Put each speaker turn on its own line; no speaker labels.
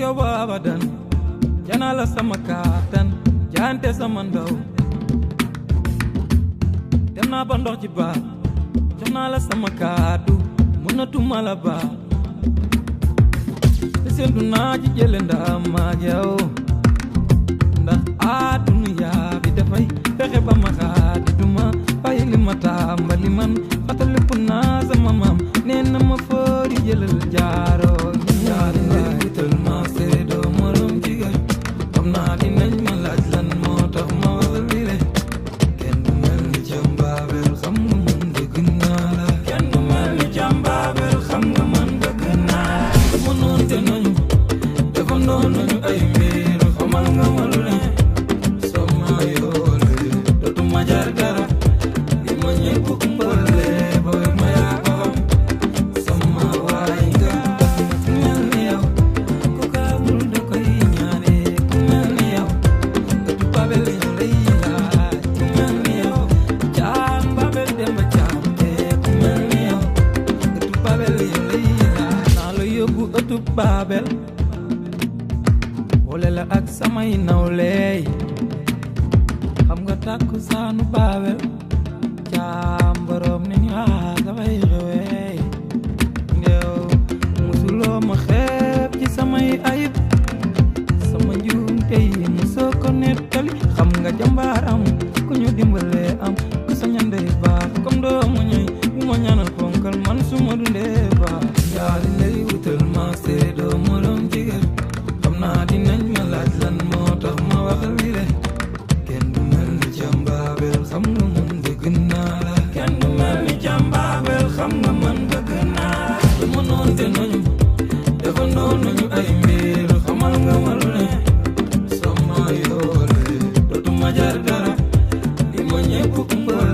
yow abadan janala sama katan jante sama ndaw dem naa ba ndox ci ba jox naa la sama kaddu mënatuma la ba sentu naa ci jële ndam ak yow ndax àdduna bi dafay fexe ba ma xaati duma bàyyi li ma tàmbali man fàttalipp naa sama maam nee na ma foori jëlal jaaroo ñaari ndey wutal ma seedoo morom jigéen xam naa dinañ ma laaj lan moo tax ma wax lile kenn du mel ni jàmbaabel xam nga man dëgg naa la kenn du mel ni jàmbaabel xam nga man dëgg naa la dama noonu te nañu dafa noonu nañu ay mbir xamal nga ma lu ne sama yoole dootuma jar dara li ma ñëpp kumbale booy ma yaa ko xam sama waay nga ku mel ni yow ku kaawul da koy ñaane ku mel ni yow ëttu babel ñu lay laaj ku mel ni yow caam babel dem ba caam te ku mel ni yow ëttu babel ñu lay laaj naa la yóbbu ëttu babel boole la ak samay nawleey xam nga takku saanu baabel caam borom ni ñu dafay xewey ndew musuloo ma xeeb ci samay ayib sama njuum tey musoo ko nettali xam nga jàmbaar am ku ñu dimbale am ku sa ñandey baax comme doomu ñëy bu ma ñaanal fonkal man su ma dundee baax yaari ndey wutal ma seedoo morom jigéen xam naa dinañ ma laaj lan moo tax ma wax lile kenn du mel ni jàmbaabel xam nga man dëgg naa la kenn du mel ni jàmbaabel xam nga man dëgg naa la dama noon te nañu dafa noon nañu ay mbir xamal nga ma lu ne sama yoole dootuma jar dara li ma ñëpp kumbal